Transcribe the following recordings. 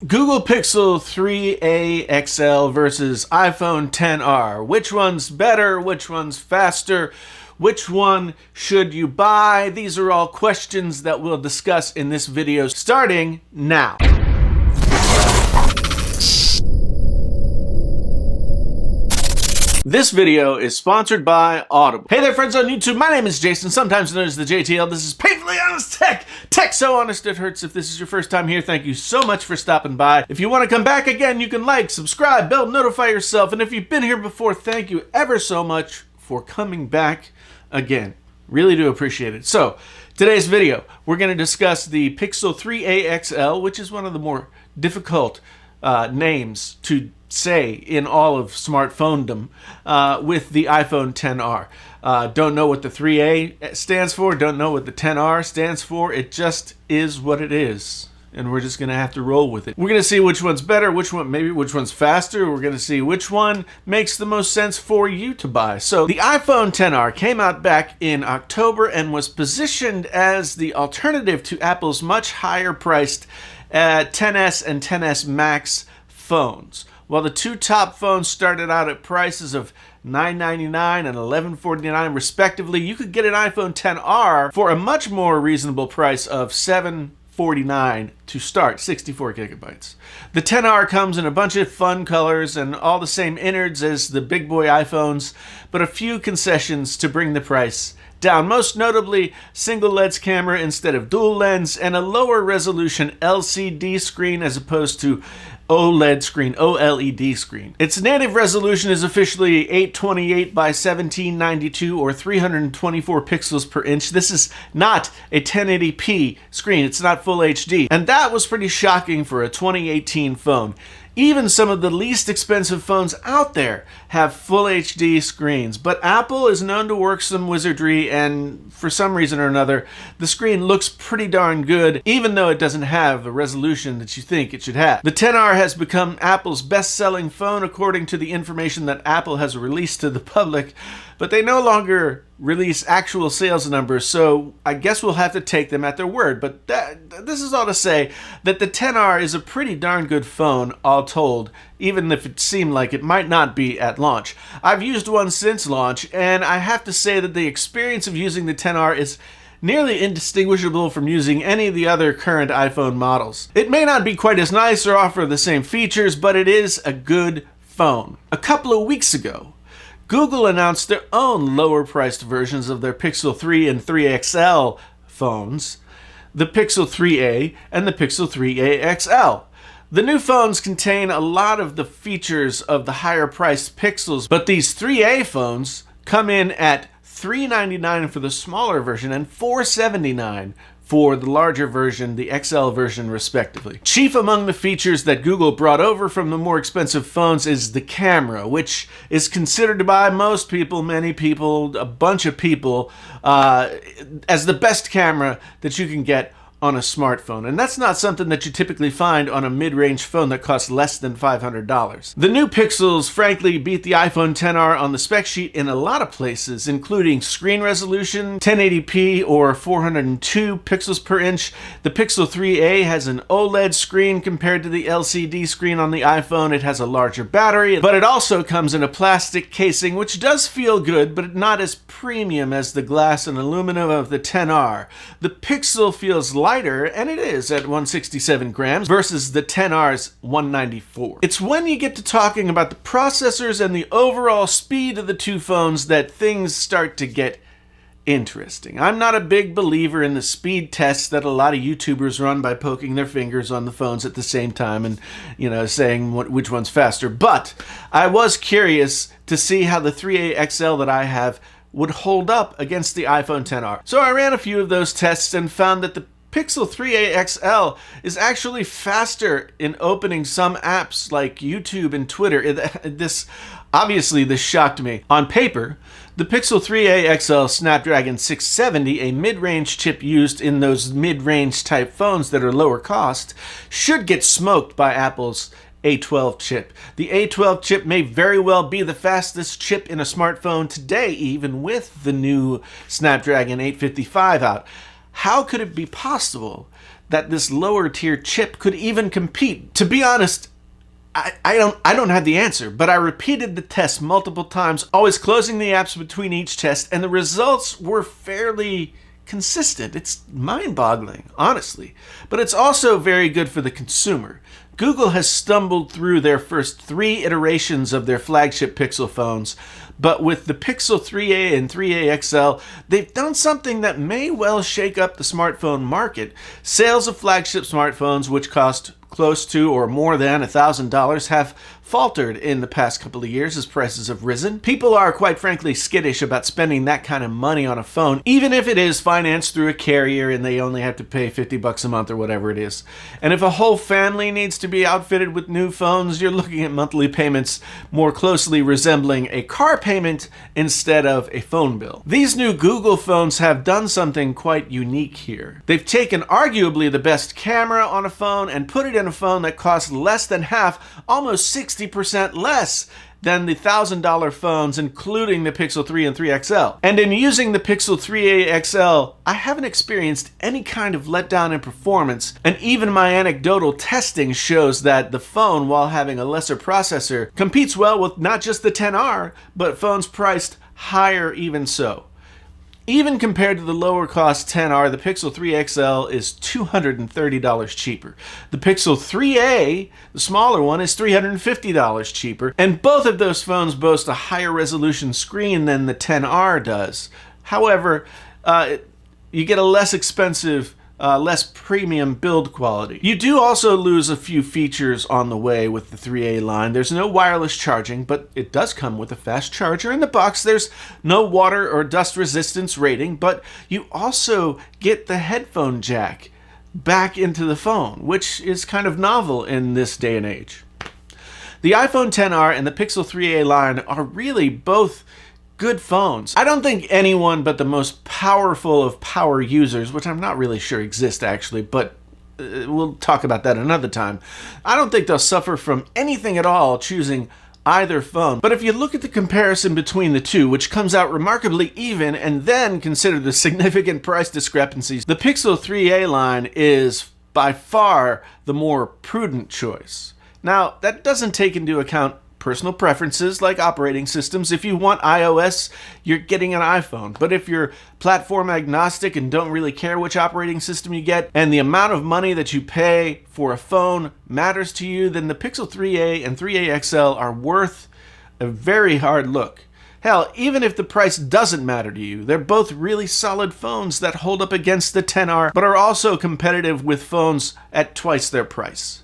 Google Pixel 3a XL versus iPhone XR. Which one's better? Which one's faster? Which one should you buy? These are all questions that we'll discuss in this video starting now. This video is sponsored by Audible. Hey there friends on YouTube, my name is Jason, sometimes known as the JTL. This is Painfully Honest Tech so honest it hurts. If this is your first time here, thank you so much for stopping by. If you want to come back again, you can like, subscribe, bell, notify yourself. And if you've been here before, thank you ever so much for coming back again. Really do appreciate it. So, today's video, we're going to discuss the Pixel 3a XL, which is one of the more difficult names to say in all of smartphonedom, with the iPhone XR. Don't know what the 3A stands for, don't know what the XR stands for. It just is what it is. And we're just going to have to roll with it. We're going to see which one's better, which one's faster. We're going to see which one makes the most sense for you to buy. So the iPhone XR came out back in October and was positioned as the alternative to Apple's much higher priced XS and XS Max phones. While the two top phones started out at prices of $999 and $1149 respectively, you could get an iPhone XR for a much more reasonable price of $749 to start, 64 gigabytes. The XR comes in a bunch of fun colors and all the same innards as the big boy iPhones, but a few concessions to bring the price down, most notably single lens camera instead of dual lens and a lower resolution LCD screen as opposed to OLED screen. Its native resolution is officially 828 by 1792 or 324 pixels per inch. This is not a 1080p screen. It's not full HD. And that was pretty shocking for a 2018 phone. Even some of the least expensive phones out there have full HD screens, but Apple is known to work some wizardry, and for some reason or another, the screen looks pretty darn good, even though it doesn't have the resolution that you think it should have. The XR has become Apple's best-selling phone according to the information that Apple has released to the public, but they no longer release actual sales numbers, so I guess we'll have to take them at their word. But this is all to say that the XR is a pretty darn good phone, all told, even if it seemed like it might not be at launch. I've used one since launch, and I have to say that the experience of using the XR is nearly indistinguishable from using any of the other current iPhone models. It may not be quite as nice or offer the same features, but it is a good phone. A couple of weeks ago, Google announced their own lower-priced versions of their Pixel 3 and 3 XL phones, the Pixel 3a and the Pixel 3a XL. The new phones contain a lot of the features of the higher-priced Pixels, but these 3a phones come in at $399 for the smaller version and $479 for the larger version, the XL version, respectively. Chief among the features that Google brought over from the more expensive phones is the camera, which is considered by most people, many people, a bunch of people, as the best camera that you can get on a smartphone. And that's not something that you typically find on a mid-range phone that costs less than $500. The new Pixels frankly beat the iPhone XR on the spec sheet in a lot of places, including screen resolution, 1080p or 402 pixels per inch. The Pixel 3a has an OLED screen compared to the LCD screen on the iPhone. It has a larger battery, but it also comes in a plastic casing, which does feel good, but not as premium as the glass and aluminum of the XR. The Pixel feels lighter, and it is at 167 grams versus the XR's 194. It's when you get to talking about the processors and the overall speed of the two phones that things start to get interesting. I'm not a big believer in the speed tests that a lot of YouTubers run by poking their fingers on the phones at the same time and, saying which one's faster. But I was curious to see how the 3a XL that I have would hold up against the iPhone XR. So I ran a few of those tests and found that the Pixel 3a XL is actually faster in opening some apps like YouTube and Twitter. This shocked me. On paper, the Pixel 3a XL Snapdragon 670, a mid-range chip used in those mid-range type phones that are lower cost, should get smoked by Apple's A12 chip. The A12 chip may very well be the fastest chip in a smartphone today, even with the new Snapdragon 855 out. How could it be possible that this lower tier chip could even compete. To be honest, I don't have the answer, but I repeated the test multiple times, always closing the apps between each test, and the results were fairly consistent. It's mind-boggling, honestly. But it's also very good for the consumer. Google has stumbled through their first 3 iterations of their flagship Pixel phones, but with the Pixel 3a and 3a XL, they've done something that may well shake up the smartphone market. Sales of flagship smartphones, which cost close to or more than $1,000, have faltered in the past couple of years as prices have risen. People are, quite frankly, skittish about spending that kind of money on a phone, even if it is financed through a carrier and they only have to pay $50 a month or whatever it is. And if a whole family needs to be outfitted with new phones, you're looking at monthly payments more closely resembling a car payment instead of a phone bill. These new Google phones have done something quite unique here. They've taken arguably the best camera on a phone and put it in a phone that costs less than half, almost 60% less than the $1,000 phones, including the Pixel 3 and 3 XL. And in using the Pixel 3a XL, I haven't experienced any kind of letdown in performance, and even my anecdotal testing shows that the phone, while having a lesser processor, competes well with not just the XR, but phones priced higher even so. Even compared to the lower cost XR, the Pixel 3 XL is $230 cheaper. The Pixel 3a, the smaller one, is $350 cheaper, and both of those phones boast a higher resolution screen than the XR does. However, you get a less expensive, less premium build quality. You do also lose a few features on the way with the 3A line. There's no wireless charging, but it does come with a fast charger in the box. There's no water or dust resistance rating, but you also get the headphone jack back into the phone, which is kind of novel in this day and age. The iPhone XR and the Pixel 3a line are really both good phones. I don't think anyone but the most powerful of power users, which I'm not really sure exist actually, but we'll talk about that another time. I don't think they'll suffer from anything at all choosing either phone. But if you look at the comparison between the two, which comes out remarkably even, and then consider the significant price discrepancies, the Pixel 3a line is by far the more prudent choice. Now, that doesn't take into account personal preferences like operating systems. If you want iOS, you're getting an iPhone. But if you're platform agnostic and don't really care which operating system you get, and the amount of money that you pay for a phone matters to you, then the Pixel 3a and 3a XL are worth a very hard look. Hell, even if the price doesn't matter to you, they're both really solid phones that hold up against the XR, but are also competitive with phones at twice their price.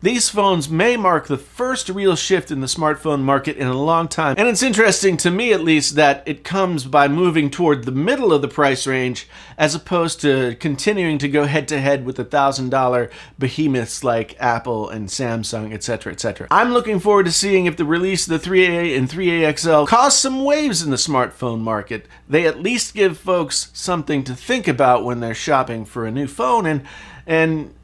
These phones may mark the first real shift in the smartphone market in a long time, and it's interesting to me at least that it comes by moving toward the middle of the price range as opposed to continuing to go head-to-head with the $1,000 behemoths like Apple and Samsung, etc., etc. I'm looking forward to seeing if the release of the 3A and 3A XL cause some waves in the smartphone market. They at least give folks something to think about when they're shopping for a new phone, and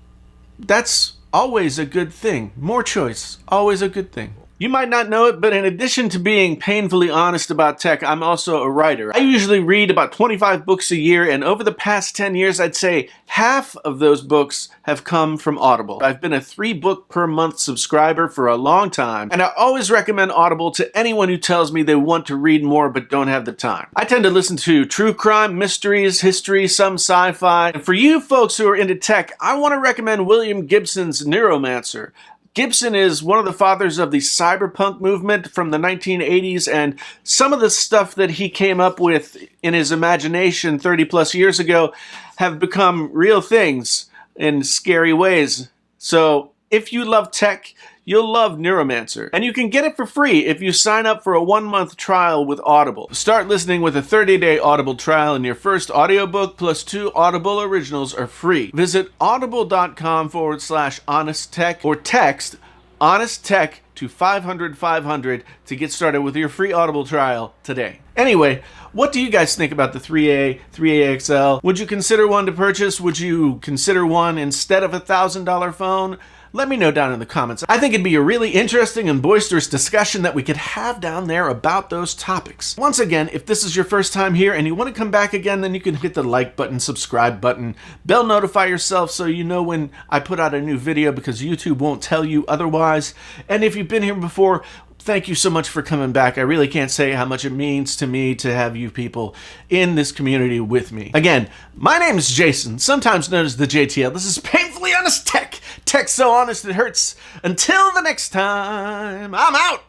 that's always a good thing. More choice, always a good thing. You might not know it, but in addition to being painfully honest about tech, I'm also a writer. I usually read about 25 books a year, and over the past 10 years, I'd say half of those books have come from Audible. I've been a 3-book per month subscriber for a long time, and I always recommend Audible to anyone who tells me they want to read more but don't have the time. I tend to listen to true crime, mysteries, history, some sci-fi. And for you folks who are into tech, I want to recommend William Gibson's Neuromancer. Gibson is one of the fathers of the cyberpunk movement from the 1980s, and some of the stuff that he came up with in his imagination 30 plus years ago have become real things in scary ways. So if you love tech, you'll love Neuromancer. And you can get it for free if you sign up for a 1-month trial with Audible. Start listening with a 30-day Audible trial, and your first audiobook plus 2 Audible originals are free. Visit audible.com/honest-tech or text honest-tech to 500-500 to get started with your free Audible trial today. Anyway, what do you guys think about the 3A, 3A XL? Would you consider one to purchase? Would you consider one instead of a $1,000 phone? let me know down in the comments. I think it'd be a really interesting and boisterous discussion that we could have down there about those topics. Once again, if this is your first time here and you want to come back again, then you can hit the like button, subscribe button, bell notify yourself so you know when I put out a new video, because YouTube won't tell you otherwise. And if you've been here before, thank you so much for coming back. I really can't say how much it means to me to have you people in this community with me. Again, my name is Jason, sometimes known as the JTL. This is Painfully Honest Tech. Tech so honest it hurts. Until the next time, I'm out.